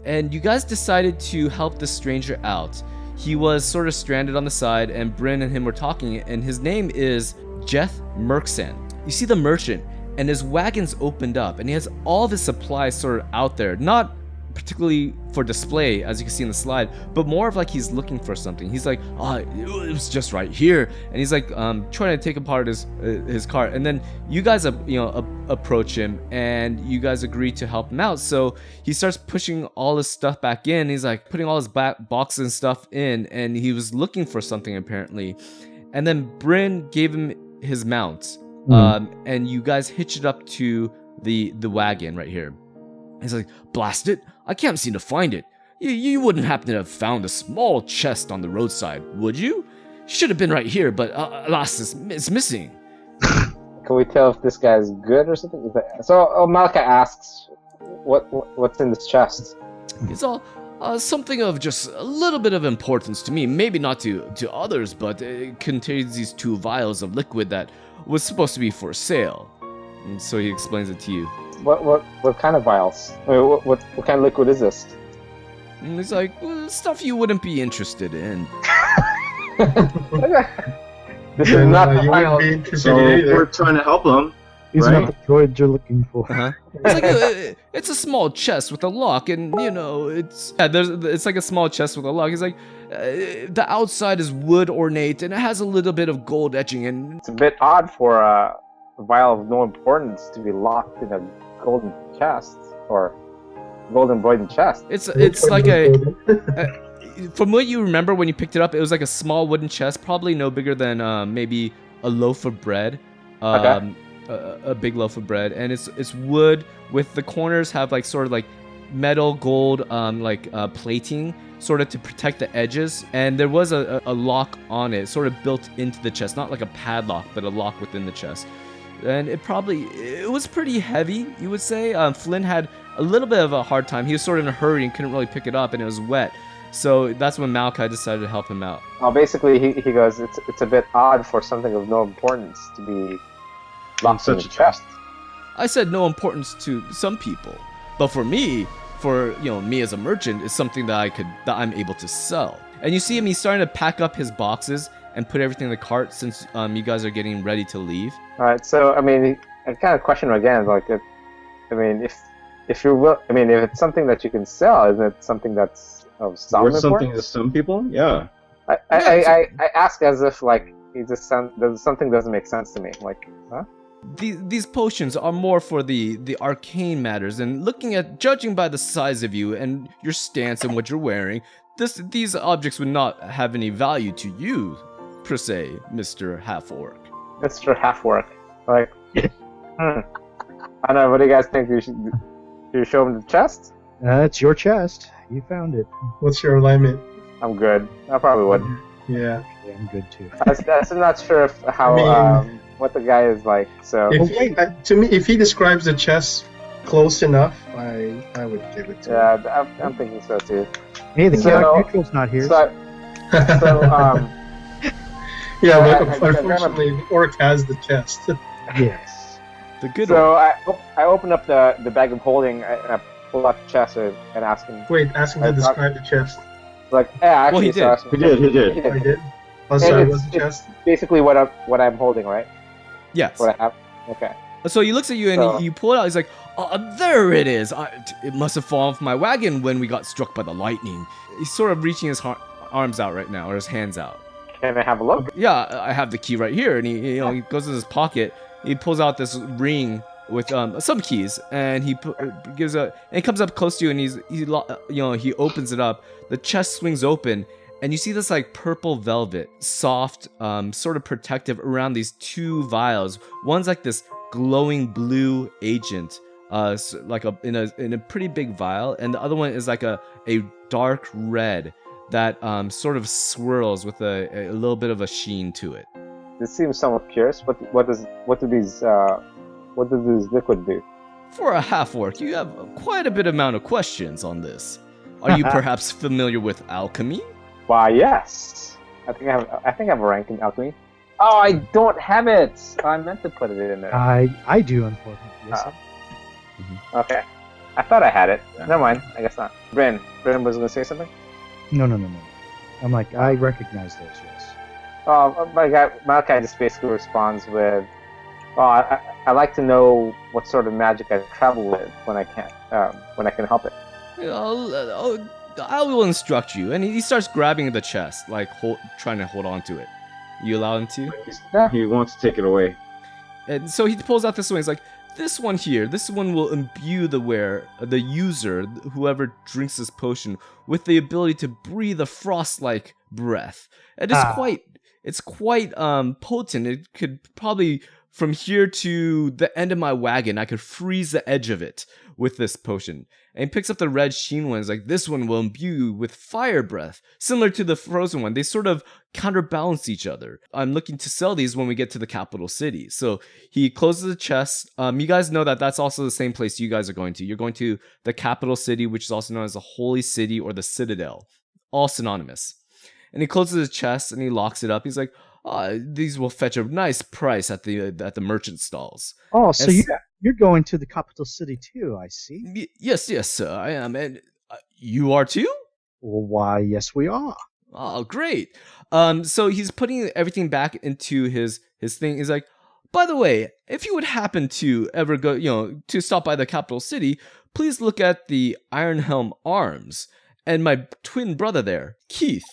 And you guys decided to help the stranger out. He was sort of stranded on the side, and Bryn and him were talking, and his name is Jeff Merksan. You see the merchant, and his wagon's opened up, and he has all of his supplies sort of out there, not particularly for display, as you can see in the slide, but more of like he's looking for something. He's like, oh, it was just right here, and he's like trying to take apart his cart. And then you guys approach him, and you guys agree to help him out. So he starts pushing all his stuff back in. He's like putting all his boxes and stuff in, and he was looking for something apparently. And then Bryn gave him his mount, and you guys hitch it up to the wagon right here. He's like, blast it, I can't seem to find it. You wouldn't happen to have found a small chest on the roadside, would you? Should have been right here, but alas, it's missing. Can we tell if this guy's good or something? So Malka asks, what's in this chest? It's all something of just a little bit of importance to me. Maybe not to others, but it contains these 2 vials of liquid that was supposed to be for sale. And so he explains it to you. What kind of vials? I mean, what kind of liquid is this? And he's like, well, stuff you wouldn't be interested in. This is not the vial. So we're trying to help them. These right? are not the droids you're looking for. It's like it's a small chest with a lock, and it's like a small chest with a lock. He's like, the outside is wood ornate, and it has a little bit of gold etching, and It's a bit odd for a vial of no importance to be locked in a golden chest or golden embroidered chest. it's like from what you remember when you picked it up, it was like a small wooden chest, probably no bigger than maybe a loaf of bread. Okay. A big loaf of bread, and it's wood with the corners have like sort of like metal gold plating sort of to protect the edges, and there was a lock on it sort of built into the chest, not like a padlock but a lock within the chest. And it was pretty heavy, you would say. Flynn had a little bit of a hard time. He was sort of in a hurry and couldn't really pick it up, and it was wet. So that's when Malachi decided to help him out. Well, basically, he goes, it's a bit odd for something of no importance to be locked in a chest. I said no importance to some people, but for me as a merchant, it's something that I'm able to sell. And you see him, he's starting to pack up his boxes and put everything in the cart since you guys are getting ready to leave. All right. So I mean, I kind of question him again. Like, if it's something that you can sell, isn't it something that's of some Worth importance? something to some people? Yeah. I ask as if like something doesn't make sense to me. Like, huh? These potions are more for the arcane matters, and judging by the size of you and your stance and what you're wearing, these objects would not have any value to you, per se, Mr. Half-Orc. Mr. Half-Orc. Like, I don't know, what do you guys think? Should you show him the chest? It's your chest. You found it. What's your alignment? I'm good. I probably would. Yeah. Yeah, I'm good too. I'm not sure what the guy is like. So To me, if he describes the chest close enough, I would give it to him. yeah, I'm thinking so too. Hey, the So- chaotic neutral's not here. So Yeah, I- but unfortunately, the orc has the chest. Yes. The good So one. I open up the bag of holding and I pull out the chest and ask him, Wait, ask him to describe the chest. like, yeah, actually, he so did. I asked him- He did. Oh, he did? Oh, And sorry, it's- what's the chest? Basically, what I'm holding, right? Yes. What I have. Okay. So he looks at you and So- you pull it out. He's like, oh, there it is. It must have fallen from my wagon when we got struck by the lightning. He's sort of reaching his arms out right now, or his hands out. Can I have a look? Yeah, I have the key right here. And he goes in his pocket. He pulls out this ring with some keys, and he comes up close to you, and he opens it up. The chest swings open, and you see this like purple velvet, soft, sort of protective around these 2 vials. One's like this glowing blue agent, in a pretty big vial, and the other one is like a dark red that sort of swirls with a little bit of a sheen to it. This seems somewhat curious. What does this liquid do? For a half-orc, you have quite a bit amount of questions on this. Are you perhaps familiar with alchemy? Why, yes. I think I have a rank in alchemy. Oh, I don't have it. I meant to put it in there. I do, unfortunately. Yes. Okay. I thought I had it. Never mind. I guess not. Grin was gonna say something. No. I'm like, I recognize those, yes. Malachi just basically responds with, "Well, I like to know what sort of magic I travel with when I can help it." I will instruct you. And he starts grabbing the chest, like trying to hold on to it. You allow him to? Yeah. He wants to take it away. And so he pulls out this one. He's like, this one here, this one will imbue the user, whoever drinks this potion, with the ability to breathe a frost-like breath. And it's quite potent. It could probably, from here to the end of my wagon, I could freeze the edge of it with this potion. And he picks up the red sheen ones, like this one will imbue you with fire breath, similar to the frozen one. They sort of counterbalance each other. I'm looking to sell these when we get to the capital city. So he closes the chest. You guys know that that's also the same place you guys are going to. You're going to the capital city, which is also known as the Holy City or the Citadel. All synonymous. And he closes his chest and he locks it up. He's like, these will fetch a nice price at the merchant stalls. Oh, so you're going to the capital city too, I see. Yes, sir, I am. And you are too? Well, why, yes, we are. Oh, great. So he's putting everything back into his thing. He's like, by the way, if you would happen to ever go, to stop by the capital city, please look at the Iron Helm Arms. And my twin brother there, Keith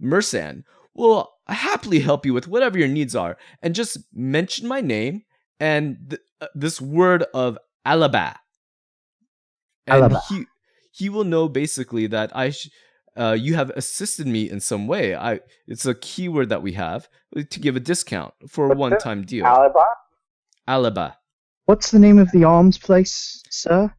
Mersan, will happily help you with whatever your needs are. And just mention my name and this word of Alaba. And Alaba. he will know basically that you have assisted me in some way. It's a keyword that we have to give a discount for a one-time deal. Alaba. What's the name of the alms place, sir?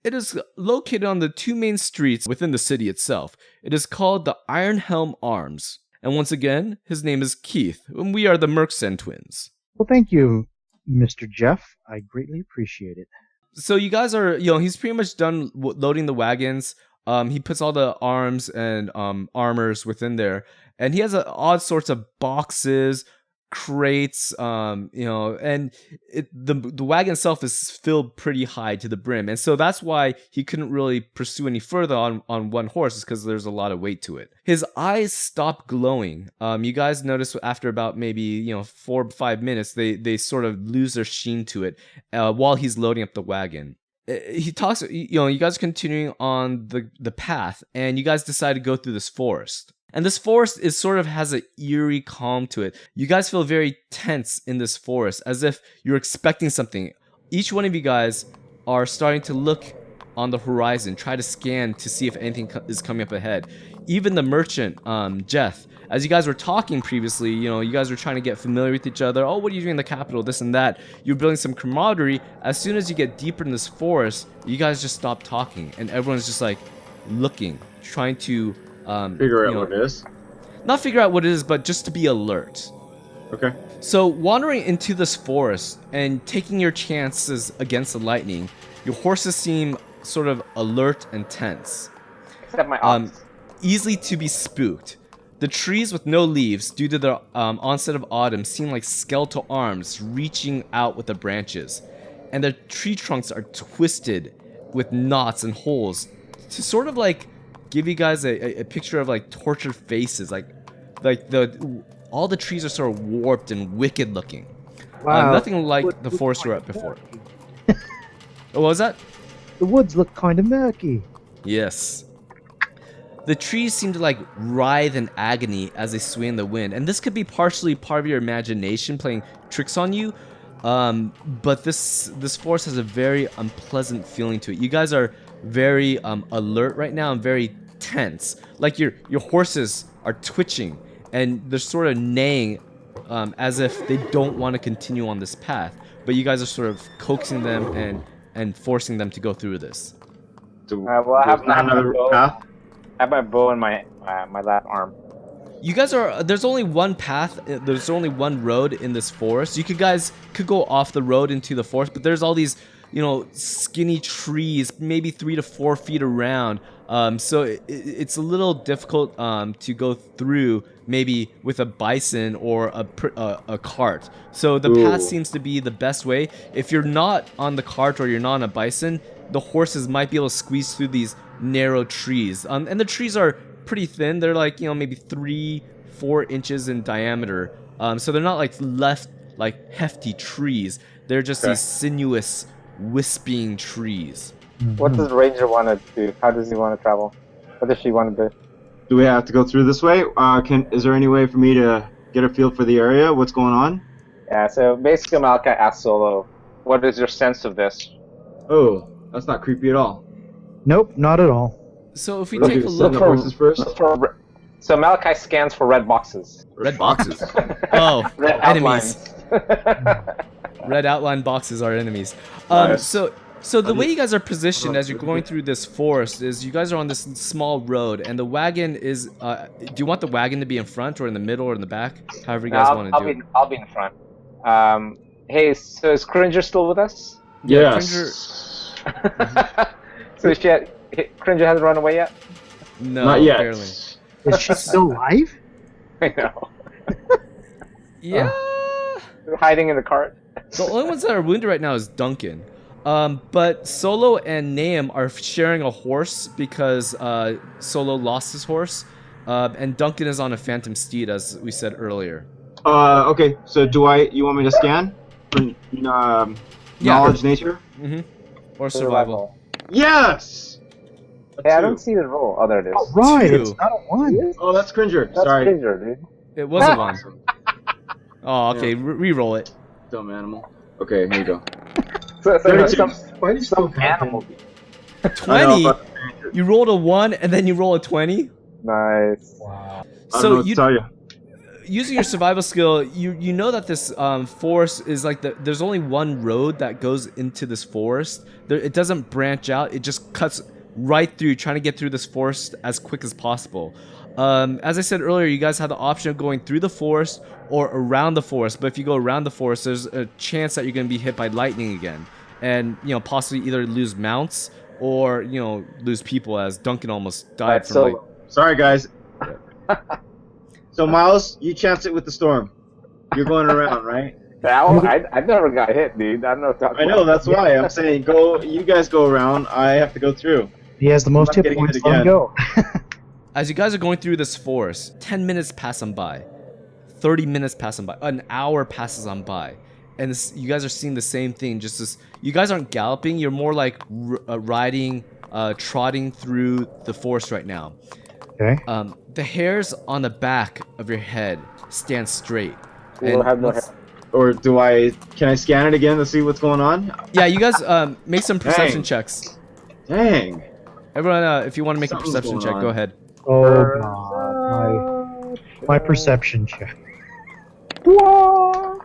It is located on the two main streets within the city itself. It is called the Iron Helm Arms. And once again, his name is Keith, and we are the Merksen twins. Well, thank you, Mr. Jeff. I greatly appreciate it. So you guys are, he's pretty much done loading the wagons. He puts all the arms and armors within there, and he has odd sorts of boxes, crates, and the wagon itself is filled pretty high to the brim, and so that's why he couldn't really pursue any further on one horse, is because there's a lot of weight to it. His eyes stop glowing. You guys notice after about maybe 4 or 5 minutes, they sort of lose their sheen to it while he's loading up the wagon. He talks, you guys are continuing on the path, and you guys decide to go through this forest. And this forest has an eerie calm to it. You guys feel very tense in this forest, as if you're expecting something. Each one of you guys are starting to look on the horizon, try to scan to see if anything is coming up ahead. Even the merchant, Jeff, as you guys were talking previously, you guys were trying to get familiar with each other. Oh, what are you doing in the capital? This and that. You're building some camaraderie. As soon as you get deeper in this forest, you guys just stop talking, and everyone's just like looking, trying to figure out what it is. Not figure out what it is, but just to be alert. Okay. So wandering into this forest and taking your chances against the lightning, your horses seem sort of alert and tense. Except my ox. Easily to be spooked. The trees with no leaves, due to the onset of autumn, seem like skeletal arms reaching out with the branches. And the tree trunks are twisted with knots and holes to sort of like give you guys a picture of like tortured faces. Like all the trees are sort of warped and wicked looking. Wow. Nothing like the forest we were at before. What was that? The woods look kind of murky. Yes. The trees seem to like writhe in agony as they sway in the wind, and this could be partially part of your imagination playing tricks on you. But this forest has a very unpleasant feeling to it. You guys are very alert right now and very tense. Like your horses are twitching and they're sort of neighing as if they don't want to continue on this path. But you guys are sort of coaxing them and forcing them to go through this. I have another path. I have my bow in my left arm. You guys are, there's only one path, there's only one road in this forest. You guys could go off the road into the forest, but there's all these, skinny trees, maybe 3 to 4 feet around. So it's a little difficult to go through maybe with a bison or a cart. So the path seems to be the best way. If you're not on the cart or you're not on a bison, the horses might be able to squeeze through these narrow trees. And the trees are pretty thin. They're like, maybe 3-4 inches in diameter. So they're not like hefty trees. They're just these sinuous, wisping trees. What does the ranger want to do? How does he want to travel? What does she want to do? Do we have to go through this way? Is there any way for me to get a feel for the area? What's going on? Yeah, so basically Malachi asked Solo, what is your sense of this? Oh, that's not creepy at all. Nope, not at all. So if we Look take at a the look... horses first. So Malachi scans for red boxes. Red boxes. Oh, Red enemies. outlines. Red outline boxes are enemies. Nice. So the way you guys are positioned as you're going through this forest is you guys are on this small road, and the wagon is. Do you want the wagon to be in front or in the middle or in the back? However you guys want to do it. I'll be in front. Hey, so is Cringer still with us? Yeah, Yes. So Cringer hasn't run away yet? No, Not yet. barely. Is she still alive? I know. Yeah. They're hiding in the cart. The only ones that are wounded right now is Duncan. But Solo and Naeem are sharing a horse because Solo lost his horse, and Duncan is on a phantom steed, as we said earlier. Okay. So you want me to scan for knowledge, nature? Mm-hmm. Or survival. Yes. Hey, I don't see the roll. Oh, there it is. Oh, right, 2. it's not a 1. Oh, that's Cringer. That's Sorry. Cringer, dude. It was a 1. Oh, okay. Re-roll it. Dumb animal. Okay, here you go. So 32. Why do you still animal. 20. You rolled a 1 and then you roll a 20. Nice. Wow. I don't know what to tell you. Using your survival skill, you know that this forest is like there's only one road that goes into this forest. It doesn't branch out. It just cuts right through, trying to get through this forest as quick as possible. As I said earlier, you guys have the option of going through the forest or around the forest. But if you go around the forest, there's a chance that you're going to be hit by lightning again, and possibly either lose mounts or lose people, as Duncan almost died from like. Sorry, guys. So Miles, you chanced it with the storm. You're going around, right? I never got hit, dude. I don't know. I know, that's why I'm saying go. You guys go around. I have to go through. He has the most I'm not hit getting points. hit Let him again. go. As you guys are going through this forest, 10 minutes pass on by, 30 minutes pass on by, an hour passes on by, and you guys are seeing the same thing. Just as you guys aren't galloping, you're more like riding, trotting through the forest right now. Okay. The hairs on the back of your head stand straight. We'll have no hair. Or can I scan it again to see what's going on? Yeah, you guys make some perception checks. Dang. Everyone, if you want to make Something's a perception going check, on. go ahead. Oh god, my perception check.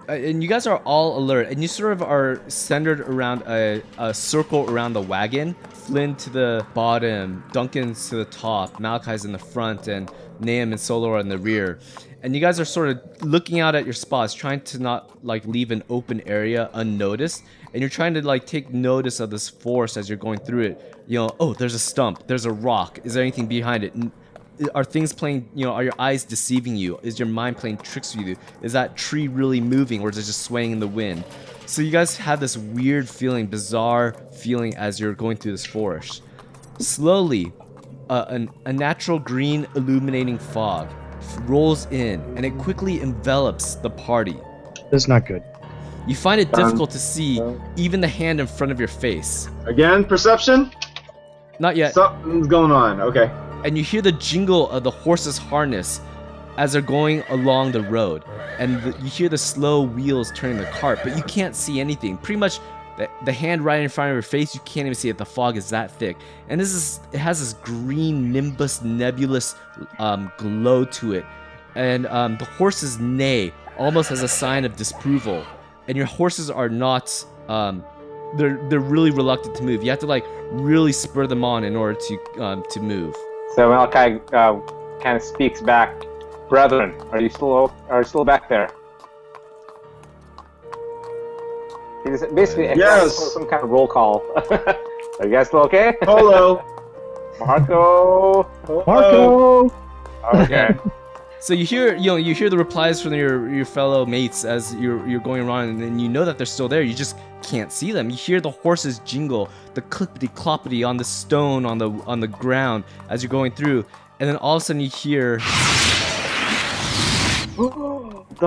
And you guys are all alert, and you sort of are centered around a circle around the wagon. Flynn to the bottom, Duncan's to the top, Malachi's in the front, and Naeem and Solo are in the rear. And you guys are sort of looking out at your spots, trying to not like leave an open area unnoticed. And you're trying to like take notice of this forest as you're going through it. Oh, there's a stump, there's a rock. Is there anything behind it? Are things playing, are your eyes deceiving you? Is your mind playing tricks with you? Is that tree really moving, or is it just swaying in the wind? So you guys have this weird feeling, bizarre feeling as you're going through this forest. Slowly, a natural green illuminating fog rolls in, and it quickly envelops the party. That's not good. You find it difficult to see even the hand in front of your face. Again, perception? Not yet. Something's going on. Okay. And you hear the jingle of the horse's harness as they're going along the road. And you hear the slow wheels turning the cart, but you can't see anything. Pretty much the hand right in front of your face, you can't even see it. The fog is that thick. And it has this green nimbus nebulous glow to it. And the horses neigh almost as a sign of disapproval. And your horses are not, they're really reluctant to move. You have to like really spur them on in order to move. So Malachi kind of speaks back. Brethren, are you still back there? He's basically Yes. some kind of roll call. Are you guys still okay? Hello. Marco. Marco! Okay. So you hear the replies from your fellow mates as you're going around, and then you know that they're still there. You just can't see them. You hear the horses jingle, the clippity cloppity on the stone on the ground as you're going through, and then all of a sudden you hear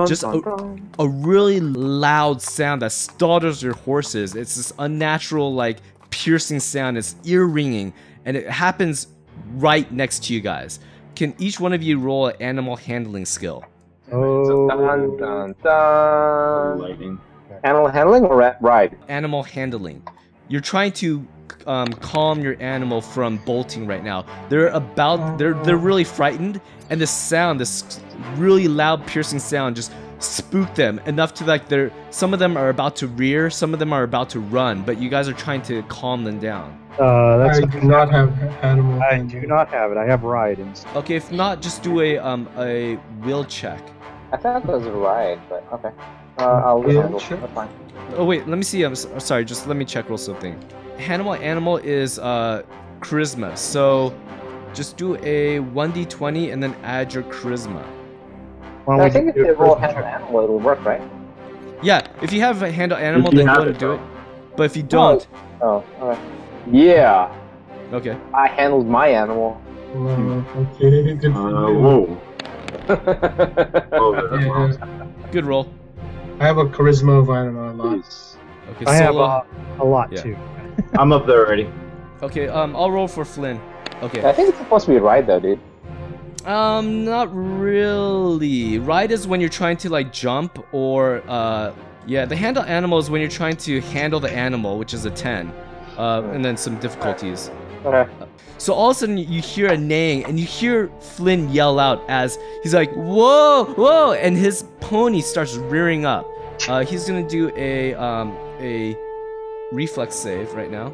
just a really loud sound that startles your horses. It's this unnatural, like, piercing sound. It's ear ringing, and it happens right next to you guys. Can each one of you roll an animal handling skill? So dun, dun, dun. Lightning. Animal handling or ride? Animal handling. You're trying to calm your animal from bolting right now. They're really frightened, and this really loud piercing sound just spooked them enough to, like, some of them are about to rear, some of them are about to run, but you guys are trying to calm them down. I do not have animal. I do not have it. I have ride instead. Okay, if not, just do a will check. I thought it was a ride, but okay. I'll Yeah, handle. sure. That's fine. Oh wait, let me see. Sorry, just let me check real something. Animal is charisma. So just do a 1d20 and then add your charisma. Why don't I we think if do you it roll first? handle animal, it'll work, right? Yeah, if you have a handle animal, If you then go have ahead and it, do it. though. But if you don't, Oh, alright. Yeah, okay. I handled my animal. Okay, good for you. Whoa. Oh, Yeah, Good roll. I have a charisma of, I don't know, a lot. Jeez. Okay, I have Solo. a lot Yeah. too. I'm up there already. Okay, I'll roll for Flynn. Okay. I think it's supposed to be a ride though, dude. Not really. Ride is when you're trying to, like, jump, or yeah, the handle animal is when you're trying to handle the animal, which is a 10. And then some difficulties. Okay. So all of a sudden you hear a neighing, and you hear Flynn yell out as he's like, "Whoa, whoa!" and his pony starts rearing up. He's gonna do a reflex save right now.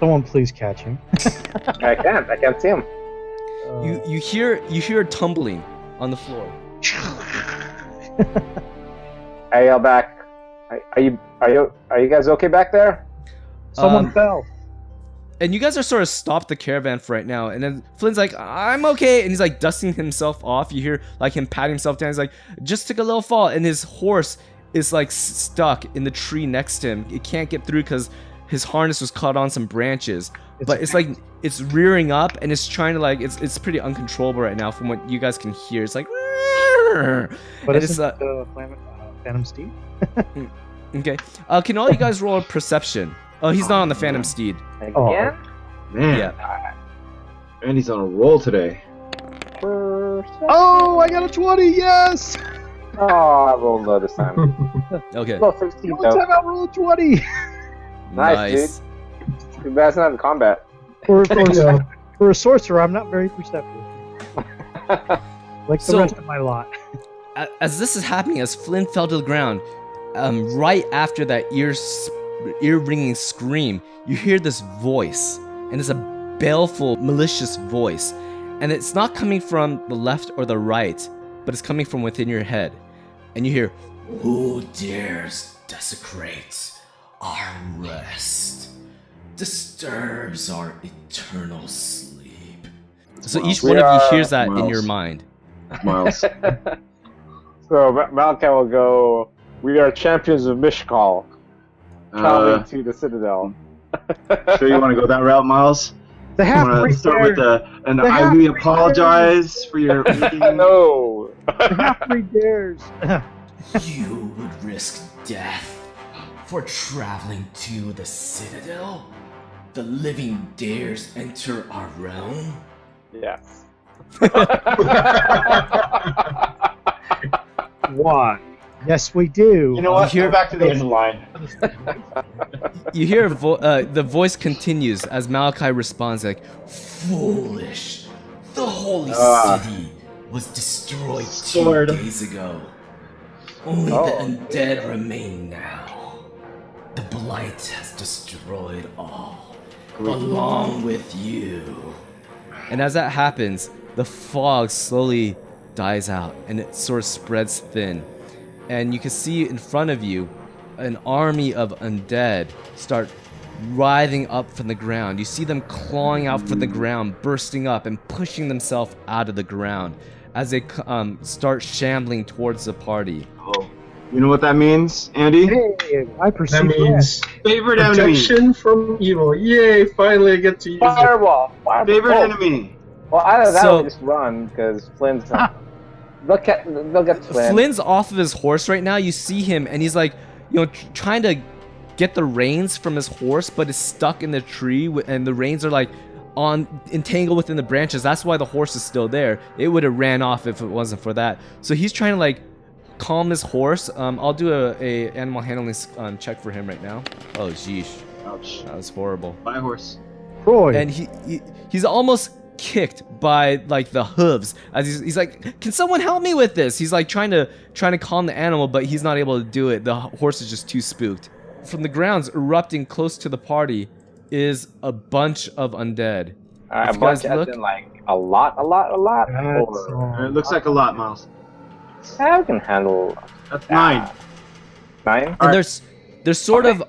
Someone please catch him. I can't see him. You hear tumbling on the floor. I yell back. Are you guys okay back there? Someone fell. And you guys are sort of stopped the caravan for right now. And then Flynn's like, "I'm okay," and he's like dusting himself off. You hear like him patting himself down. He's like, "Just took a little fall," and his horse is like stuck in the tree next to him. It can't get through because his harness was caught on some branches. But it's like it's rearing up, and it's trying to, like, it's pretty uncontrollable right now from what you guys can hear. It's like, But and it's it's Phantom Steed. okay. Can all you guys roll a perception? Oh, he's not on the Phantom Steed. Oh. Again? Man, Yeah. Andy's on a roll today. Oh, I got a 20. Yes. Oh, I rolled low this time. Okay. Well, 16 The only though. time I rolled a 20. Nice, Too bad it's not in combat. Yeah. For a sorcerer, I'm not very perceptive. Like the So- rest of my lot. As this is happening, as Flynn fell to the ground, right after that ear-ringing scream, you hear this voice, and it's a baleful, malicious voice, and it's not coming from the left or the right, but it's coming from within your head, and you hear, "Who dares desecrate our rest? Disturbs our eternal sleep." So each one of you hears that in Miles. your mind. Miles. So Malachi will go. We are champions of Mishkal, traveling to the Citadel. Sure you want to go that route, Miles? The You half want to breed start with an The I half-breed we apologize for your No. The half breed dares. You would risk death for traveling to the Citadel? The living dares enter our realm? Yes. Why? Yes, we do. You know what? Here- Go back to the end of the line. You hear the voice continues as Malachi responds like, "Foolish! The holy city was destroyed Sword. 2 days ago. Only the undead remain now. The blight has destroyed all, along with you." And as that happens, the fog slowly dies out and it sort of spreads thin. And you can see in front of you an army of undead start writhing up from the ground. You see them clawing out from the ground, bursting up and pushing themselves out of the ground as they start shambling towards the party. Oh. You know what that means, Andy? Hey, I That perceive means Favorite enemy. protection from evil. Yay! Finally, I get to use it. Fireball. Fireball. Favorite Oh. enemy. Well, either that So- or just run, because Flynn's they'll get Flynn. Flynn's off of his horse right now. You see him, and he's like, trying to get the reins from his horse, but it's stuck in the tree, and the reins are like entangled within the branches. That's why the horse is still there. It would have ran off if it wasn't for that. So he's trying to like calm his horse. I'll do a animal handling check for him right now. Oh, jeez, Ouch. that was horrible. Bye, horse. Troy. And he's almost kicked by like the hooves as he's like, can someone help me with this? He's like trying to calm the animal, but he's not able to do it. The horse is just too spooked. From the grounds erupting close to the party is a bunch of undead. A If you bunch guys as look- in like a lot. That's, Or It looks like a lot, Miles. I can handle That's 9. 9. And Alright. they're sort of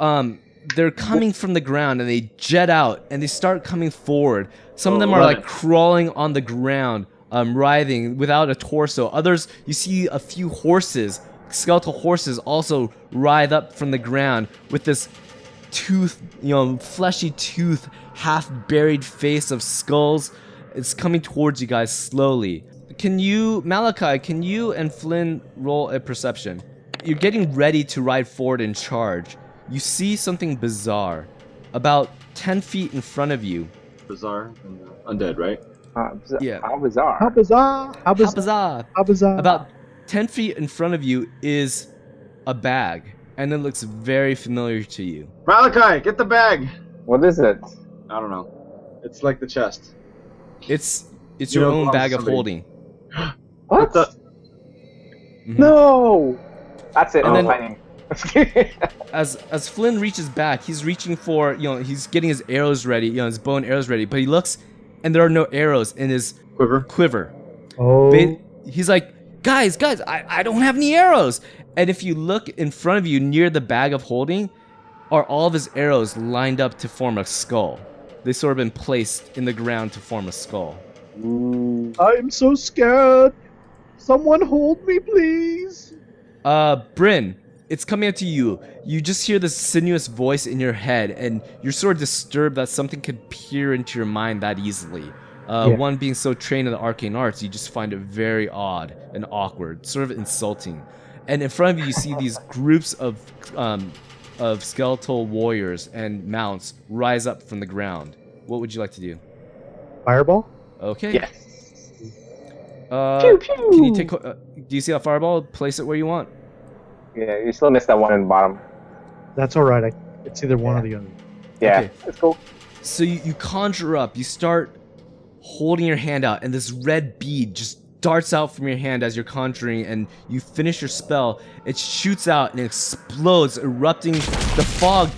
they're coming from the ground, and they jet out and they start coming forward. Some of them are like 11. crawling on the ground, writhing without a torso. Others, you see a few horses, skeletal horses, also writhe up from the ground with this tooth, fleshy tooth, half buried face of skulls. It's coming towards you guys slowly. Malachi, can you and Flynn roll a perception? You're getting ready to ride forward and charge. You see something bizarre. About 10 feet in front of you. Bizarre and undead, right? Yeah. How bizarre. How bizarre. How How bizarre. bizarre! How bizarre. About 10 feet in front of you is a bag, and it looks very familiar to you. Malachi, get the bag. What is it? I don't know. It's like the chest. It's You your know, own belongs bag to of somebody. holding. What? the- Mhm. No. That's it. And I'm then- fighting. As Flynn reaches back, he's reaching for, he's getting his arrows ready, his bow and arrows ready, but he looks, and there are no arrows in his Quiver. quiver. Oh. He's like, guys, I don't have any arrows. And if you look in front of you near the bag of holding, are all of his arrows lined up to form a skull. They sort of been placed in the ground to form a skull. I'm so scared. Someone hold me, please. Bryn, it's coming up to you. You just hear this sinuous voice in your head, and you're sort of disturbed that something could peer into your mind that easily. Yeah. One being so trained in the arcane arts, you just find it very odd and awkward, sort of insulting. And in front of you, you see these groups of skeletal warriors and mounts rise up from the ground. What would you like to do? Fireball? Okay. Yes. Pew, pew. Can you take? Do you see that fireball? Place it where you want. Yeah, you still missed that one in the bottom. That's alright. It's either one or the other. Yeah, Okay. let's go. So you conjure up. You start holding your hand out, and this red bead just darts out from your hand as you're conjuring, and you finish your spell. It shoots out and it explodes, erupting. The fog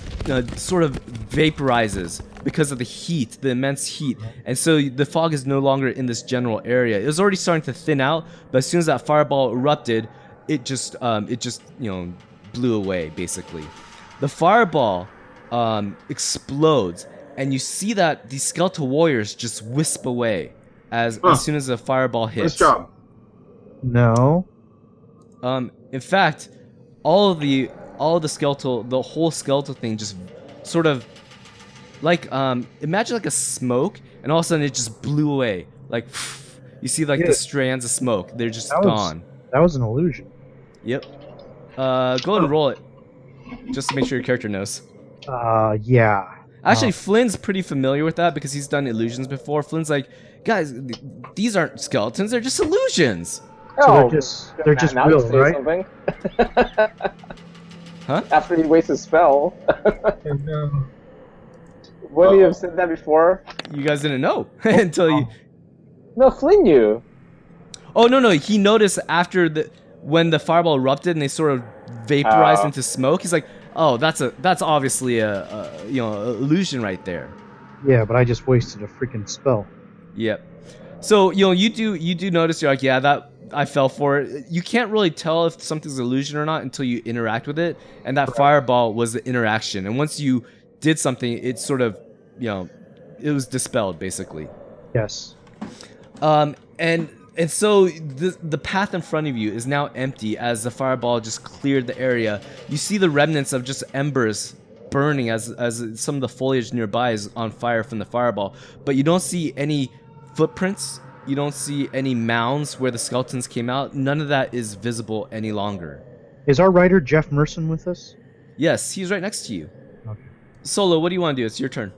sort of vaporizes because of the heat, the immense heat, and so the fog is no longer in this general area. It was already starting to thin out, but as soon as that fireball erupted, it just blew away basically. The fireball explodes, and you see that these skeletal warriors just wisp away as soon as the fireball hits. Nice job. No. In fact, all of the skeletal, the whole skeletal thing just sort of like imagine like a smoke, and all of a sudden it just blew away. Like you see like Yeah. the strands of smoke, they're just That was- gone. That was an illusion. Yep. Go ahead and roll it, just to make sure your character knows. Yeah. Actually, Flynn's pretty familiar with that because he's done illusions before. Flynn's like, guys, these aren't skeletons; they're just illusions. So they're just now you will, say right? something. Huh? After he wastes his spell. And, Wouldn't you have said that before? You guys didn't know until you. No, Flynn knew. Oh no! He noticed after when the fireball erupted and they sort of vaporized Oh. into smoke. He's like, oh, that's obviously a illusion right there. Yeah, but I just wasted a freaking spell. Yep. So you do notice, you're like, yeah, that I fell for it. You can't really tell if something's an illusion or not until you interact with it, and that fireball was the interaction. And once you did something, it sort of it was dispelled basically. Yes. And And so the path in front of you is now empty as the fireball just cleared the area. You see the remnants of just embers burning as some of the foliage nearby is on fire from the fireball. But you don't see any footprints. You don't see any mounds where the skeletons came out. None of that is visible any longer. Is our writer Jeff Merson with us? Yes, he's right next to you. Okay. Solo, what do you want to do? It's your turn.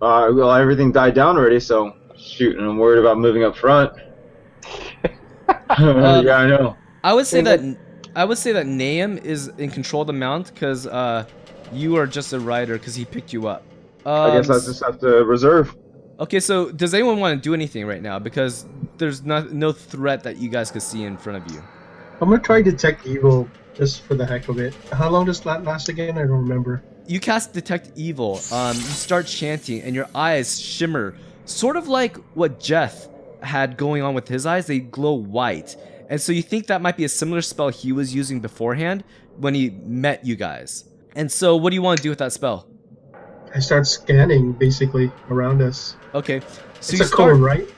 Well, everything died down already, so shoot, and I'm worried about moving up front. Yeah, I know. I would say that Naeem is in control of the mount because you are just a rider because he picked you up. I guess I just have to reserve. Okay, so does anyone want to do anything right now? Because there's no threat that you guys could see in front of you. I'm gonna try detect evil just for the heck of it. How long does that last again? I don't remember. You cast Detect Evil. You start chanting, and your eyes shimmer, sort of like what Jeth had going on with his eyes. They glow white, and so you think that might be a similar spell he was using beforehand when he met you guys. And so, what do you want to do with that spell? I start scanning basically around us. Okay, so It's a cone, right?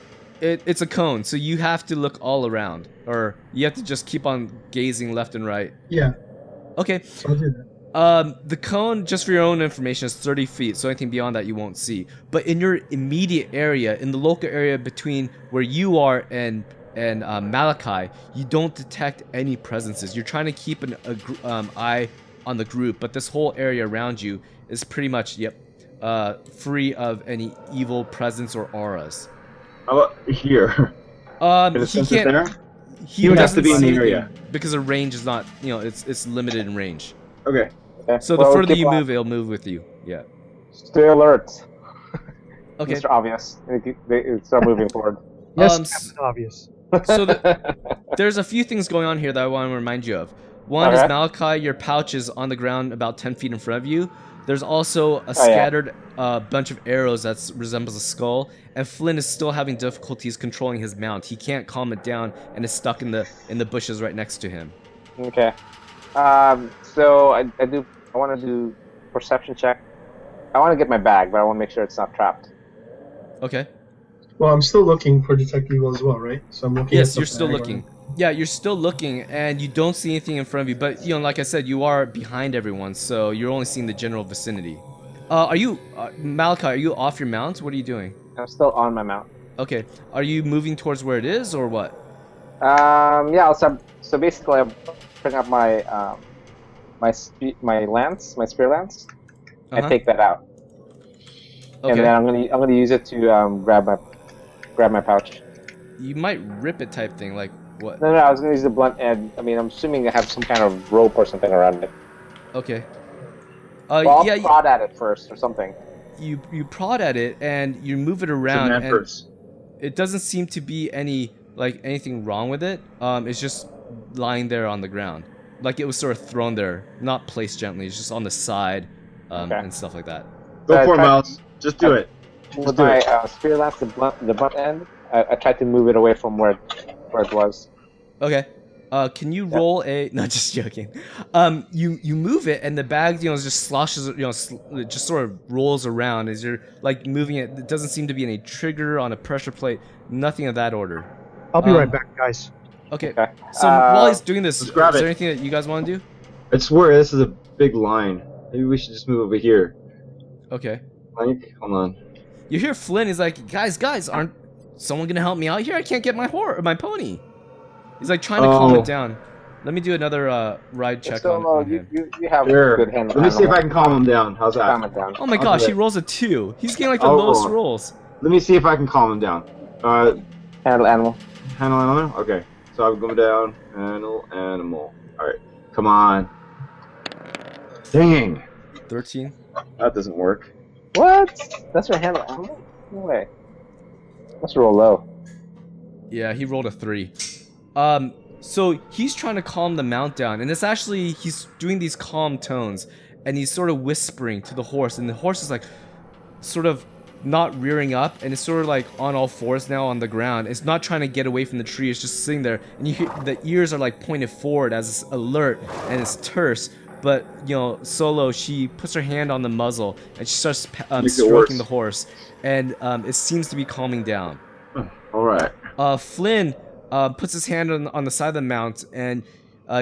It's a cone, so you have to look all around, or you have to just keep on gazing left and right. Yeah. Okay. So I'll do that. The cone, just for your own information, is 30 feet, so anything beyond that you won't see. But in your immediate area, in the local area between where you are and Malachi, you don't detect any presences. You're trying to keep an eye on the group, but this whole area around you is pretty much, free of any evil presence or auras. How about here? He can't. There? He would have doesn't to be in see the area. anything because the range is not, it's limited in range. Okay. So the further you move, it'll move with you. Yeah. Stay alert. Okay. Mr. Obvious. They start moving forward. Yes, Um, Captain Obvious. So there's a few things going on here that I want to remind you of. One is Malachi, your pouch is on the ground about 10 feet in front of you. There's also a scattered bunch of arrows that resembles a skull, and Flynn is still having difficulties controlling his mount. He can't calm it down and is stuck in the bushes right next to him. Okay. So I want to do perception check. I want to get my bag, but I want to make sure it's not trapped. Okay. Well, I'm still looking for detect evil as well, right? So I'm looking. Yes, at the you're still bag. looking. Yeah, you're still looking, and you don't see anything in front of you. But like I said, you are behind everyone, so you're only seeing the general vicinity. Are you, Malachi? Are you off your mount? What are you doing? I'm still on my mount. Okay. Are you moving towards where it is, or what? Yeah. I'll start, so basically, I'm picking up my my spear lance, and take that out. Okay. And then I'm gonna use it to grab my pouch. You might rip it type thing, like what? No, I was gonna use the blunt end. I mean, I'm assuming I have some kind of rope or something around it. Okay. Well, I'll prod at it first or something. You prod at it and you move it around, and it doesn't seem to be anything wrong with it. It's just lying there on the ground, like it was sort of thrown there, not placed gently. It's just on the side, and stuff like that. Go for it, Miles. Just do it. With my spear lance, the blunt end, I tried to move it away from where it was. Okay. Can you roll a? No, just joking. You move it, and the bag, just sloshes, it just sort of rolls around as you're like moving it. It doesn't seem to be any trigger on a pressure plate, nothing of that order. I'll be right back, guys. Okay. So while he's doing this, is grab there it. anything that you guys want to do? I swear this is a big line. Maybe we should just move over here. Okay. Like, hold on. You hear Flynn? He's like, guys, aren't someone gonna help me out here? I can't get my pony. He's like trying to calm it down. Let me do another ride check on him. You have Sure. good handle. Let me see if I can calm him down. How's that? Calm it down. Oh my gosh, he rolls a 2. He's getting like the lowest rolls. Let me see if I can calm him down. Handle animal. Handle animal? Okay. So I'm going down. Handle animal. Alright. Come on. Dang. 13. That doesn't work. What? That's your handle animal? No way. Let's roll low. Yeah, he rolled a 3. So he's trying to calm the mount down, and he's doing these calm tones, and he's sort of whispering to the horse, and the horse is like sort of not rearing up, and it's sort of like on all fours now on the ground. It's not trying to get away from the tree, it's just sitting there, and you hear the ears are like pointed forward as it's alert and it's terse. But Solo, she puts her hand on the muzzle and she starts stroking the horse, and it seems to be calming down. All right. Flynn, puts his hand on the side of the mount, and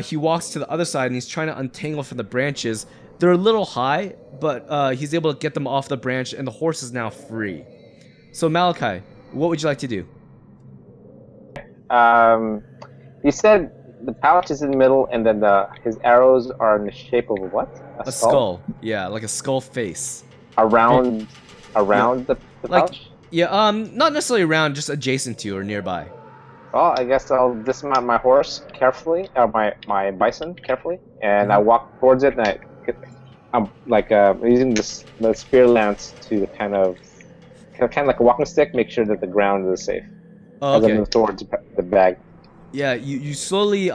he walks to the other side, and he's trying to untangle from the branches. They're a little high, but he's able to get them off the branch, and the horse is now free. So Malachi, what would you like to do? You said the pouch is in the middle, and then his arrows are in the shape of what? A skull. Yeah, like a skull face. Around the Like, pouch? yeah, not necessarily around, just adjacent to or nearby. Well, I guess I'll dismount my horse carefully, or my bison carefully, and I walk towards it, and I'm like using the spear lance to kind of like a walking stick, make sure that the ground is safe Oh, as I okay. move towards the bag. Yeah, you slowly,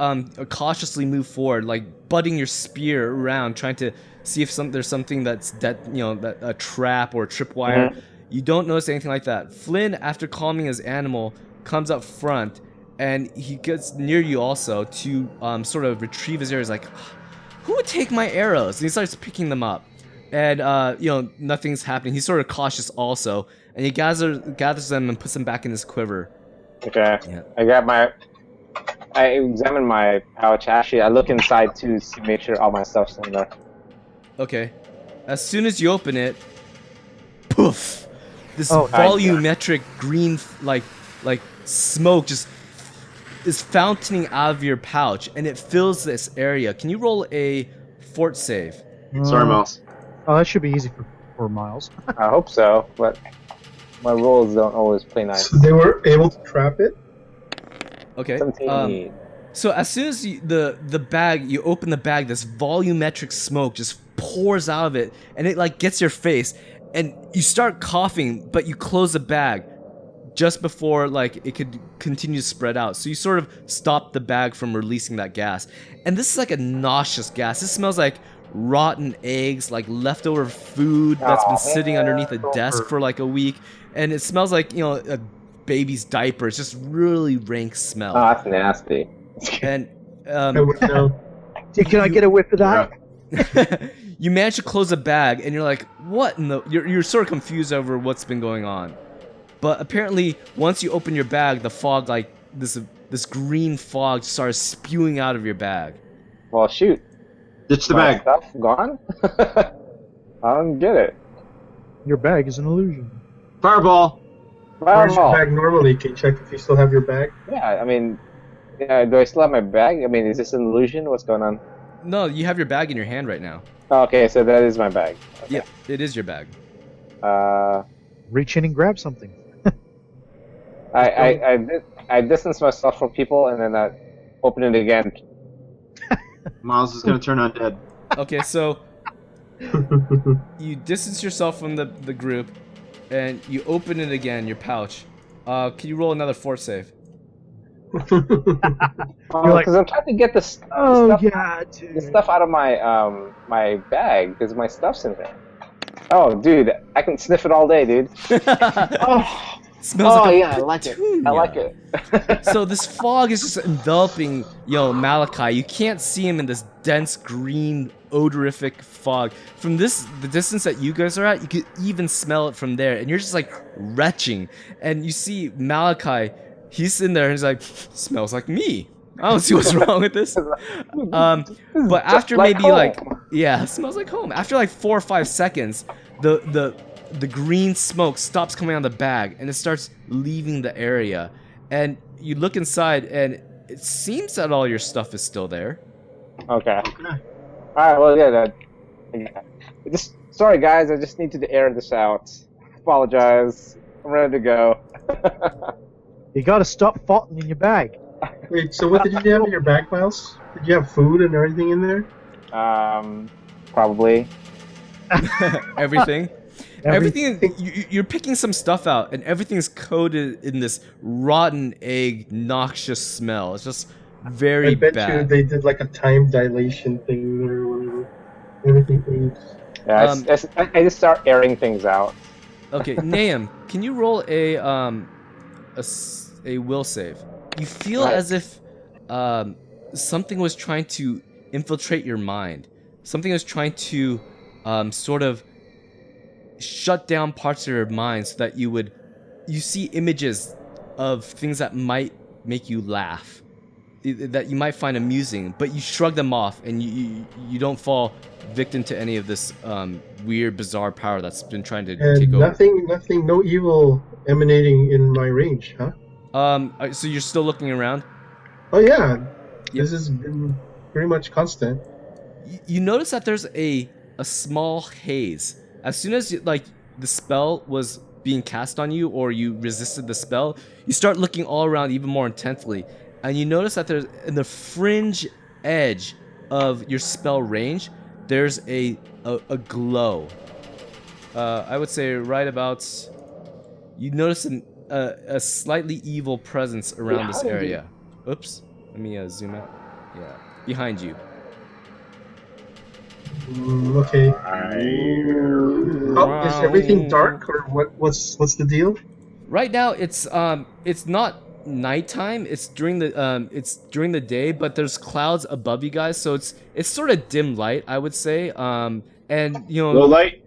cautiously move forward, like butting your spear around, trying to see if there's something that's a trap or a tripwire. Mhm. You don't notice anything like that. Flynn, after calming his animal, comes up front, and he gets near you also to sort of retrieve his arrows. Like, who would take my arrows? And he starts picking them up, and nothing's happening. He's sort of cautious also, and he gathers them and puts them back in his quiver. Okay. Yeah. I examine my pouch. Actually, I look inside too to make sure all my stuff's in there. Okay. As soon as you open it, poof! This Oh, volumetric green like smoke just is fountaining out of your pouch, and it fills this area. Can you roll a fort save? Sorry, Miles. Oh, that should be easy for Miles. I hope so, but my rolls don't always play nice. So they were able to trap it. Okay. 17. So as soon as you open the bag, this volumetric smoke just pours out of it, and it like gets your face, and you start coughing, but you close the bag just before like it could continue to spread out. So you sort of stop the bag from releasing that gas. And this is like a nauseous gas. This smells like rotten eggs, like leftover food that's been sitting underneath a desk for like a week, and it smells like, a baby's diaper. It's just really rank smell. Oh, that's nasty. And I would know. Can I get a whiff of that? you manage to close a bag, and you're like, what in the... You're sort of confused over what's been going on. But apparently, once you open your bag, the fog, like, this green fog starts spewing out of your bag. Well, shoot. Ditch the My bag. stuff gone? I don't get it. Your bag is an illusion. Fireball. Where's your Fireball. bag normally? Can you check if you still have your bag? Yeah, I mean, do I still have my bag? I mean, is this an illusion? What's going on? No, you have your bag in your hand right now. Oh, okay, so that is my bag. Okay. Yeah, it is your bag. Reach in and grab something. I distance myself from people, and then I open it again. Miles is gonna turn undead. Okay, so you distance yourself from the group, and you open it again, your pouch. Can you roll another fort save? You're like, Because I'm trying to get the stuff out of my my bag, because my stuff's in there. Oh, dude, I can sniff it all day, dude. Oh, smells like a yeah, I like it. I like it. So this fog is just enveloping, Malachi. You can't see him in this dense green, odorific fog. From the distance that you guys are at, you could even smell it from there, and you're just like retching. And you see Malachi, he's in there, and he's like, smells like me. I don't see what's wrong with this. But after like maybe home. it smells like home. After like 4 or 5 seconds, the green smoke stops coming out of the bag, and it starts leaving the area. And you look inside, and it seems that all your stuff is still there. Okay. Alright, well, yeah, sorry, guys, I just needed to air this out. Apologize. I'm ready to go. you gotta stop farting in your bag. Wait, so what did you have in your bag, Miles? Did you have food and everything in there? Probably. Everything. Everything. You're picking some stuff out, and everything's coated in this rotten egg, noxious smell. It's just very I bet you bad. they did like a time dilation thing or whatever. Everything aged. Yeah, I just start airing things out. Okay, Nahum, can you roll a will save? You feel Right. as if something was trying to infiltrate your mind. Something was trying to sort of shut down parts of your mind so that you see images of things that might make you laugh, that you might find amusing, but you shrug them off, and you don't fall victim to any of this weird, bizarre power that's been trying to take And over. nothing, no evil emanating in my range, huh? So you're still looking around. Oh yeah, Yep. this has been pretty much constant. You notice that there's a small haze. As soon as like the spell was being cast on you, or you resisted the spell, you start looking all around even more intently, and you notice that there's in the fringe edge of your spell range, there's a glow. I would say right about. You notice a slightly evil presence around this area. Oops. Let me zoom out. Yeah, behind you. Okay. Oh, is everything dark, or what's the deal? Right now, it's not nighttime. It's during the day, but there's clouds above you guys, so it's sort of dim light, I would say. And you know, Low light.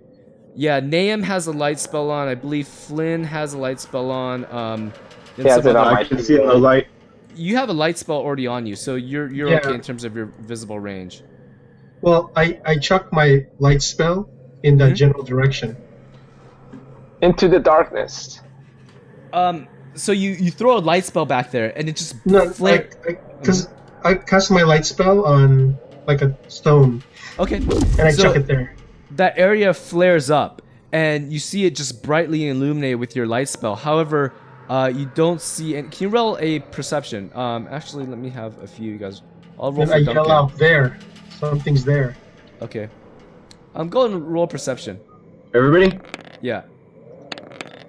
yeah, Nahum has a light spell on. I believe Flynn has a light spell on. And He has some it on other- my I can see it in low light. You have a light spell already on you, so you're Yeah. okay in terms of your visible range. Well, I chuck my light spell in that Mhm. general direction. Into the darkness. So you throw a light spell back there, and it just No, flare. because I cast my light spell on like a stone, Okay. and I So- chuck it there. That area flares up, and you see it just brightly illuminated with your light spell. However, you don't see. And can you roll a perception? Actually, let me have a few. You guys, I'll roll And for I Duncan. yell out, "There, something's there." Okay. Go and roll perception. Everybody, Yeah.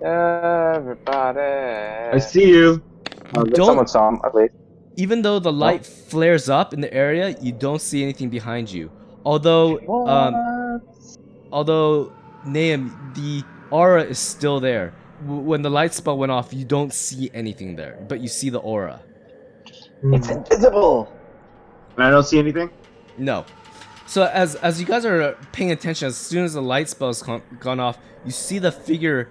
Everybody. I see you. Don't- Someone saw him, at least. Even though the light flares up in the area, you don't see anything behind you. Although Nahum, the aura is still there. When the light spell went off, you don't see anything there, but you see the aura. It's invisible. And I don't see anything. No. So as you guys are paying attention, as soon as the light spell's gone off, you see the figure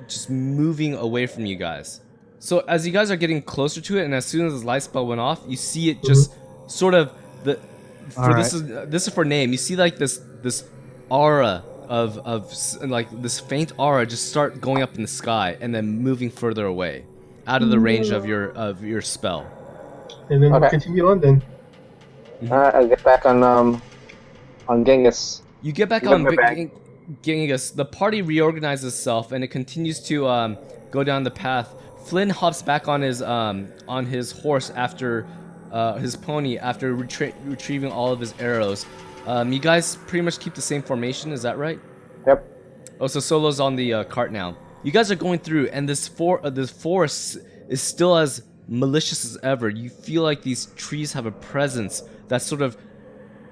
just moving away from you guys. So as you guys are getting closer to it, and as soon as the light spell went off, you see it just sort of this is for Name. You see like this aura of like this faint aura just start going up in the sky and then moving further away, out of the range of your spell. And then we'll Okay. continue on then. I'll get back on Genghis. You get back You got on my back. Genghis. The party reorganizes itself and it continues to go down the path. Flynn hops back on his horse after his pony after retrieving all of his arrows. You guys pretty much keep the same formation, is that right? Yep. Oh, so Solo's on the cart now. You guys are going through, and this forest is still as malicious as ever. You feel like these trees have a presence that's sort of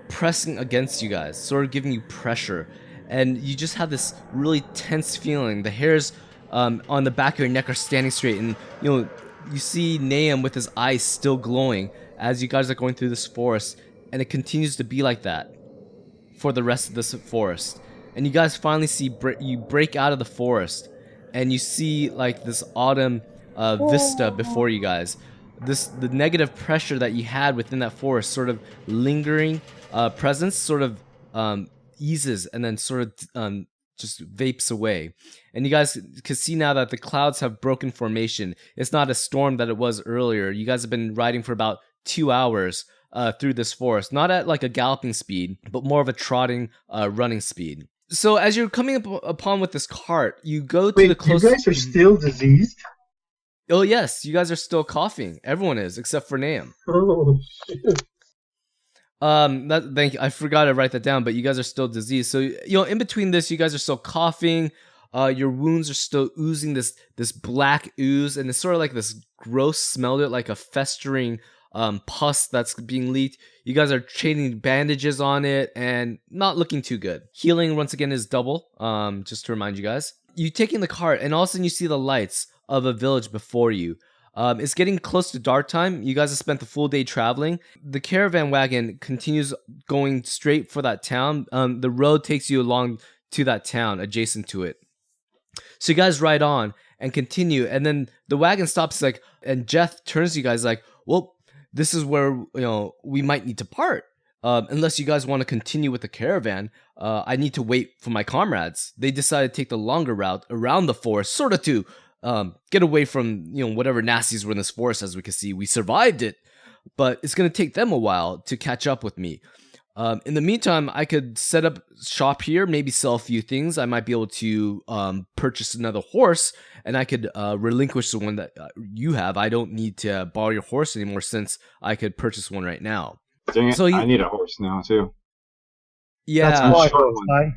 pressing against you guys, sort of giving you pressure, and you just have this really tense feeling. The hairs on the back of your neck are standing straight, and you see Nahum with his eyes still glowing as you guys are going through this forest, and it continues to be like that for the rest of this forest. And you guys finally see you break out of the forest, and you see like this autumn vista before you guys. The negative pressure that you had within that forest, sort of lingering presence, sort of eases and then sort of just vapes away. And you guys can see now that the clouds have broken formation. It's not a storm that it was earlier. You guys have been riding for about 2 hours through this forest, not at like a galloping speed, but more of a trotting, running speed. So as you're coming upon with this cart, you go to the Wait, you closest. guys are still diseased? Oh yes, you guys are still coughing. Everyone is, except for Nahum. Oh, shit. Thank you. I forgot to write that down, but you guys are still diseased. So in between this, you guys are still coughing. Your wounds are still oozing this black ooze, and it's sort of like this gross smell to it, like a festering pus that's being leaked. You guys are chaining bandages on it and not looking too good. Healing once again is double. Just to remind you guys, you taking the cart, and all of a sudden you see the lights of a village before you. It's getting close to dark time. You guys have spent the full day traveling. The caravan wagon continues going straight for that town. The road takes you along to that town adjacent to it. So you guys ride on, and continue. And then the wagon stops, like, and Jeff turns to you guys like, well, this is where, you know, we might need to part. Unless you guys want to continue with the caravan, I need to wait for my comrades. They decided to take the longer route around the forest, sort of to get away from, you know, whatever nasties were in this forest. As we can see, we survived it, but it's going to take them a while to catch up with me. In the meantime, I could set up shop here, maybe sell a few things. I might be able to purchase another horse, and I could relinquish the one that you have. I don't need to borrow your horse anymore since I could purchase one right now. Dang it, So you- I need a horse now too. Yeah. That's why short one.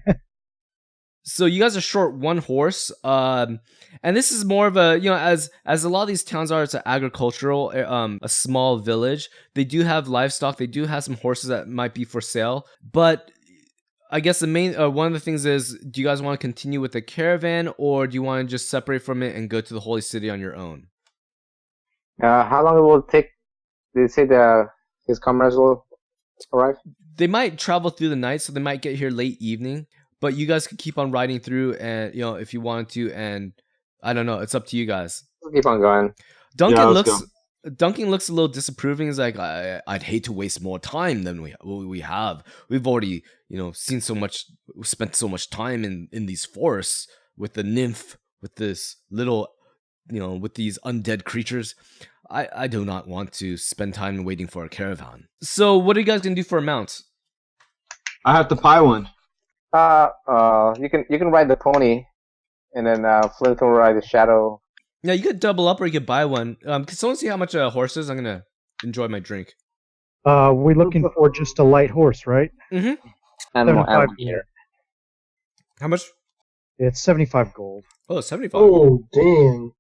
So you guys are short one horse, and this is more of a, you know, as a lot of these towns are, it's an agricultural, a small village. They do have livestock. They do have some horses that might be for sale. But I guess the main one of the things is, do you guys want to continue with the caravan, or do you want to just separate from it and go to the holy city on your own? How long it will take? Did it say his comrades will arrive? They might travel through the night, so they might get here late evening. But you guys could keep on riding through, and, you know, if you wanted to, and I don't know, it's up to you guys. We'll keep on going. Duncan Yeah, looks let's Duncan looks a little disapproving. He's like, I'd hate to waste more time than we have. We've already, you know, seen so much, spent so much time in these forests with the nymph, with this little, you know, with these undead creatures. I do not want to spend time waiting for a caravan. So what are you guys gonna do for a mount? I have to buy one. You can ride the pony, and then Flint will ride the shadow. Yeah, you could double up or you could buy one. Can someone see how much a horse is? I'm gonna enjoy my drink. We're looking for just a light horse, right? Mm-hmm. Animal 75 here. How much? It's 75 gold. Oh, 75. Oh, dang.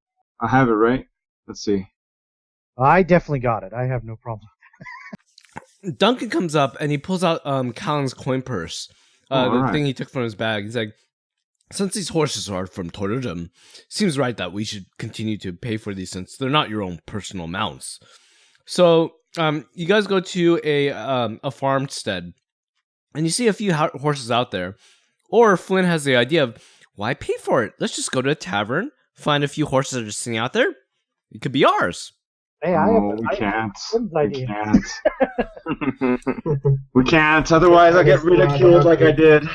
I have it, right? Let's see. I definitely got it. I have no problem. Duncan comes up and he pulls out Callan's coin purse. The alright. thing he took from his bag. He's like, since these horses are from Torridum, seems right that we should continue to pay for these since they're not your own personal mounts. So you guys go to a farmstead, and you see a few horses out there. Or Flynn has the idea of, why pay for it? Let's just go to a tavern, find a few horses that are just sitting out there. It could be ours. Hey, I Oh, have we can't. Flynn's We idea. can't. We can't. Otherwise, I'll get ridiculed like I did.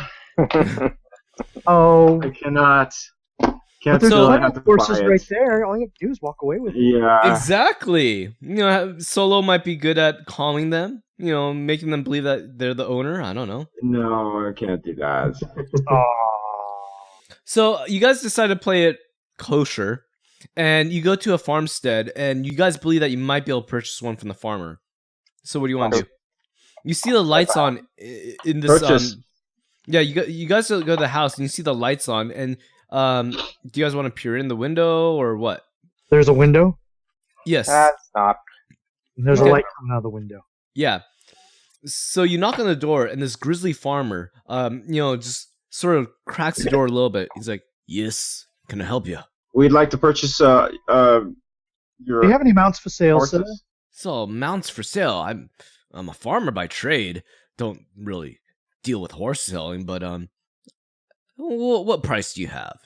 Oh, I cannot. but Can't there's still. I plenty have to of horses buy it. right there. All you have to do is walk away with it. Yeah. Exactly. You know, Solo might be good at calming them, you know, making them believe that they're the owner. I don't know. No, I can't do that. So you guys decide to play it kosher, and you go to a farmstead, and you guys believe that you might be able to purchase one from the farmer. So what do you want to do? You see the lights on in this. Purchase. Yeah, you guys go to the house, and you see the lights on, and do you guys want to peer in the window or what? There's a window. Yes. That's not. And there's Okay. a light coming out of the window. Yeah. So you knock on the door, and this grizzly farmer, you know, just sort of cracks the door a little bit. He's like, "Yes, can I help you?" We'd like to purchase your Do you have any mounts for sale, sir? horses. So mounts for sale. I'm a farmer by trade. Don't really deal with horse selling, but what price do you have?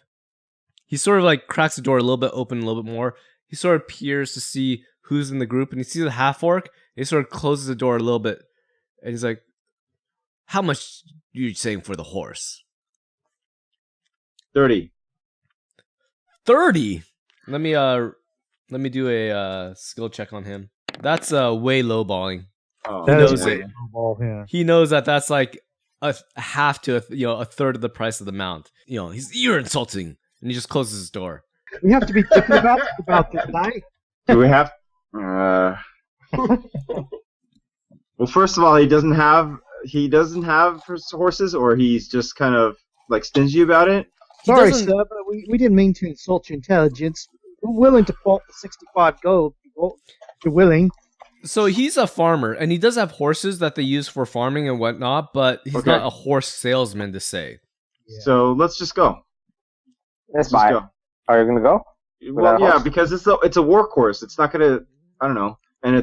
He sort of like cracks the door a little bit open, a little bit more. He sort of peers to see who's in the group, and he sees a half orc. He sort of closes the door a little bit, and he's like, "How much are you saying for the horse?" 30. 30. Let me do a skill check on him. That's way lowballing. Oh, That knows is it. a ball, yeah. He knows that that's like a half to a third of the price of the mount. You know, you're insulting, and he just closes his door. We have to be thinking about this, right? Do we have? Well, first of all, he doesn't have horses, or he's just kind of like stingy about it. He Sorry, doesn't- sir, but we didn't mean to insult your intelligence. We're willing to fault the 65 gold. If you're willing. So he's a farmer, and he does have horses that they use for farming and whatnot, but he's Okay. not a horse salesman to say. Yeah. So let's just go. Let's Just buy. go. Are you gonna go? Well, a yeah, horse? because it's a workhorse. It's not gonna. I don't know. And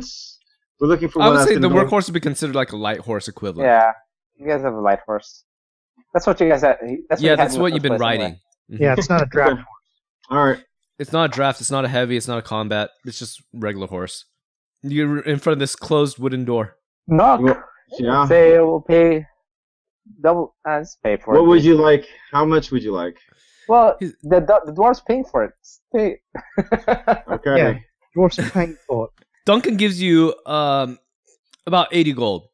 we're looking for I one would that's say the gonna go- workhorse would be considered like a light horse equivalent. Yeah. You guys have a light horse. That's what you guys had. That's what Yeah, you had that's in the what you've first been place riding. anyway. Mhm. Yeah, it's not a draft. All right. It's not a draft. It's not a heavy. It's not a combat. It's just regular horse. You're in front of this closed wooden door. Knock. Well, yeah. Say we'll pay double as pay for it. What would you like? How much would you like? Well, the dwarf's paying for it. Pay. Okay. Yeah. Dwarfs are paying for it. Duncan gives you about 80 gold,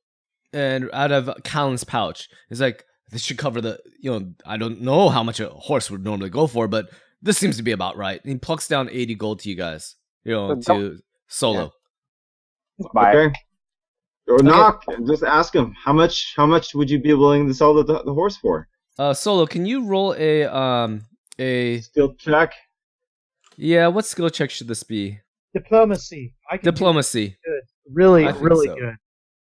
and out of Callan's pouch, it's like this should cover the. I don't know how much a horse would normally go for, but this seems to be about right. And he plucks down 80 gold to you guys. To Solo. Bye. Okay. Or knock. Just ask him how much. How much would you be willing to sell the horse for? Solo, can you roll a Skill check. Yeah, what skill check should this be? Diplomacy. Diplomacy. Good. Really, I think really so. good.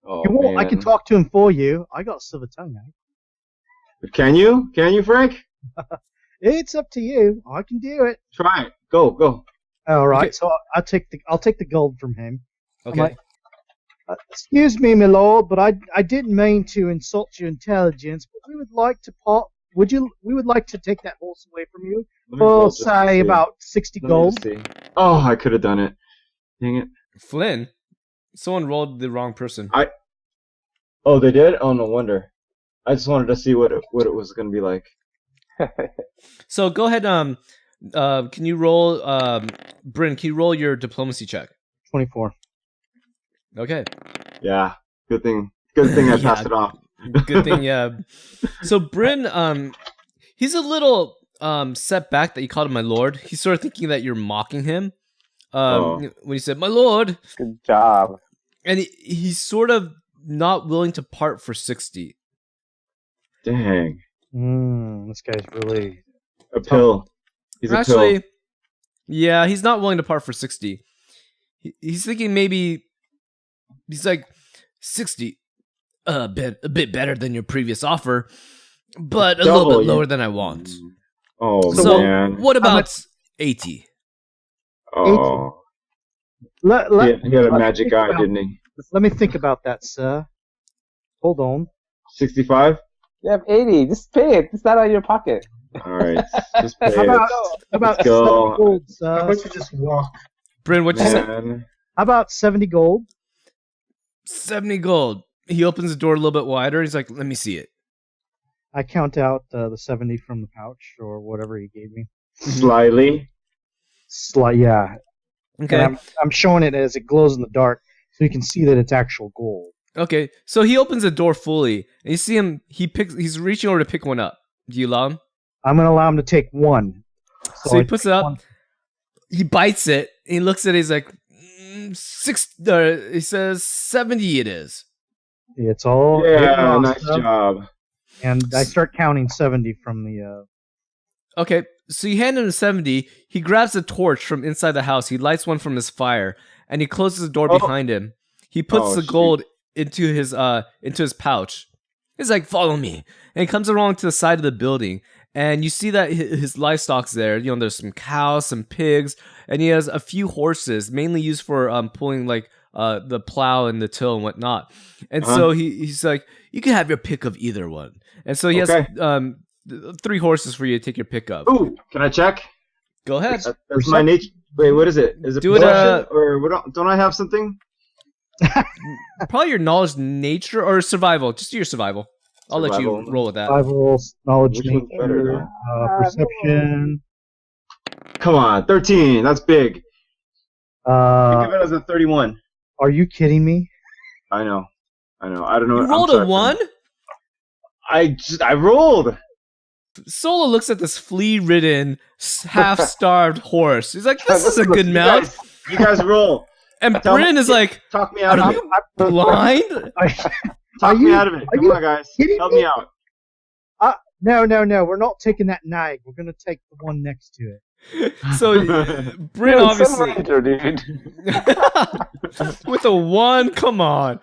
Oh, You want, I can man. talk to him for you. I got a silver tongue now. Can you? Can you, Frank? It's up to you. I can do it. Try it. Go. All right. Okay. So I'll take the gold from him. Okay. like, Excuse me, my lord, but I didn't mean to insult your intelligence. But we would like to We would like to take that horse away from you Let me roll for just to say see. about 60 Let me gold. just see. Oh, I could have done it. Dang it. Flynn, someone rolled the wrong person. Oh, they did? Oh, no wonder. I just wanted to see what it was going to be like. So go ahead. Can you roll, Bryn? Can you roll your diplomacy check? 24. Okay. Yeah. Good thing I passed it off. Good thing, yeah. So Bryn, he's a little set back that you called him my lord. He's sort of thinking that you're mocking him. When he said my lord, Good job. and he's sort of not willing to part for 60. Dang. This guy's really. A pill. He's a pill. Actually, yeah, he's not willing to part for 60. He's thinking maybe he's like 60, a bit better than your previous offer, but a little bit lower than I want. Oh, So man. what about 80? Oh. He had a magic eye, didn't he? Let me think about that, sir. Hold on. 65? You have 80. Just pay it. It's not out of your pocket. All right. Just pay How it. about Let's go. 70 gold, How sir? about you just walk? Bryn, what'd you say? Man. How about 70 gold? 70 gold. He opens the door a little bit wider. He's like, let me see it. I count out the 70 from the pouch or whatever he gave me. Slyly. Yeah. Okay. And I'm showing it as it glows in the dark, so you can see that it's actual gold. Okay. So he opens the door fully, and you see him. He's reaching over to pick one up. Do you allow him? I'm gonna allow him to take one. So he I puts take it up. one. He bites it. And he looks at it. He's like, he says 70 it is. It's all Yeah, awesome. nice job. And I start counting 70 from the. Okay, so you hand him 70. He grabs a torch from inside the house. He lights one from his fire, and he closes the door behind him. He puts Oh, the shoot. gold into his pouch. He's like, "Follow me," and he comes along to the side of the building. And you see that his livestock's there. There's some cows, some pigs, and he has a few horses, mainly used for pulling like the plow and the till and whatnot. And so he's like, "You can have your pick of either one." And so he has 3 horses for you to take your pick of. Ooh, can I check? Go ahead. That's my nature. Wait, what is it? Is it Do it, perception? Or what, don't I have something? Probably your knowledge, nature, or survival. Just do your survival. I'll let you Survival. roll with that. Survival, knowledge, Which one's better, nature, perception. Come on, 13. That's big. Uh, Give it as a 31. are you kidding me? I know. I don't know. You I'm rolled sorry. a 1? I rolled. Solo looks at this flea-ridden, half-starved horse. He's like, this is a good You mount. guys- You guys roll. And Tell me- Bryn is like, Talk me out are of it. you blind? Talk me you- out of it. are Come you on, guys. kidding Help me? me out. No. We're not taking that nag. We're gonna take the one next to it. So Bryn Dude, obviously some ranger, dude. with a 1, come on.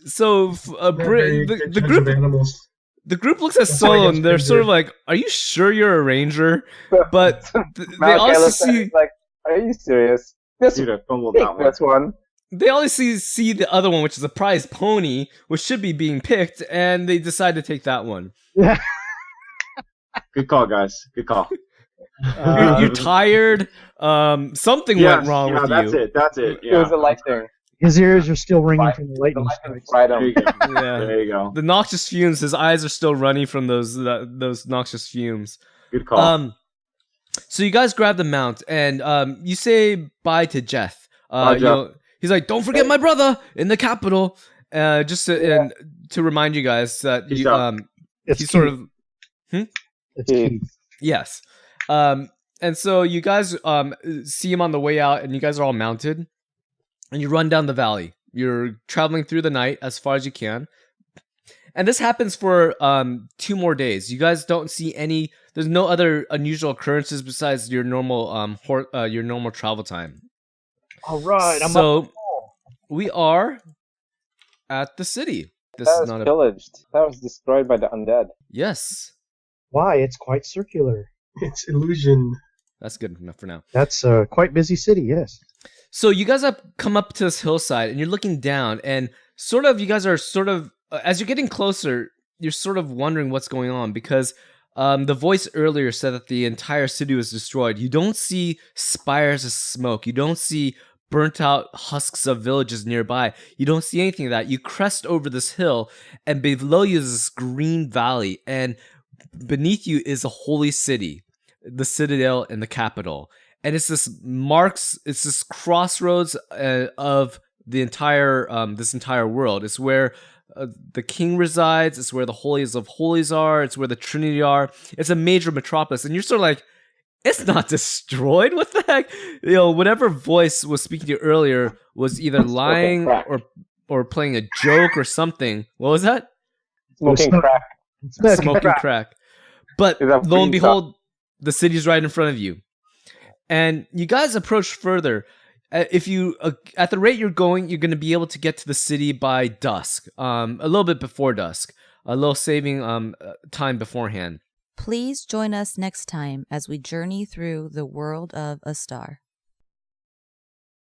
So Bryn, the group Animals. The group looks at That's why Solo he and they're gets sort of like, "Are you sure you're a ranger?" But they Malachi also looks at it, see he's like, are you serious? This Dude, I fumbled pick that one. this one. they always see the other one, which is a prize pony, which should be being picked, and they decide to take that one. Yeah. Good call, guys. Good call. You're tired. Something went wrong with that's you. it. That's it. It was a light thing. His ears are still ringing from the The lightning lightning strikes. fried There him. you go. Yeah. There you go. The noxious fumes. His eyes are still running from those noxious fumes. Good call. So you guys grab the mount and you say bye to Jeff. Bye, Jeff. He's like, "Don't forget my brother in the capital." Just and to remind you guys that Peace you, out. It's he's sort Keith. of It's Yeah. Keith. yes. And so you guys see him on the way out, and you guys are all mounted, and you run down the valley. You're traveling through the night as far as you can. And this happens for 2 more days. You guys don't see any. There's no other unusual occurrences besides your normal your normal travel time. All right, I'm up. So we are at the city. This That is was not a pillaged. That was destroyed by the undead. yes. Why? It's quite circular. It's illusion. That's good enough for now. That's a quite busy city. Yes. So you guys have come up to this hillside, and you're looking down, and sort of you guys are sort of as you're getting closer, you're sort of wondering what's going on because the voice earlier said that the entire city was destroyed. You don't see spires of smoke. You don't see burnt out husks of villages nearby. You don't see anything of that. You crest over this hill, and below you is this green valley, and beneath you is a holy city, the citadel and the capital. And it's this crossroads of the entire this entire world. It's where the king resides. It's where the holies of holies are. It's where the Trinity are. It's a major metropolis, and you're sort of like, it's not destroyed. What the heck? Whatever voice was speaking to you earlier was either lying crack. or playing a joke or something. What was that? Smoking Smoke- crack. Smoking crack. But Is that lo and green behold, the city's right in front of you. And you guys approach further. If you, at the rate you're going to be able to get to the city by dusk, a little bit before dusk, a little saving time beforehand. Please join us next time as we journey through the world of Astar.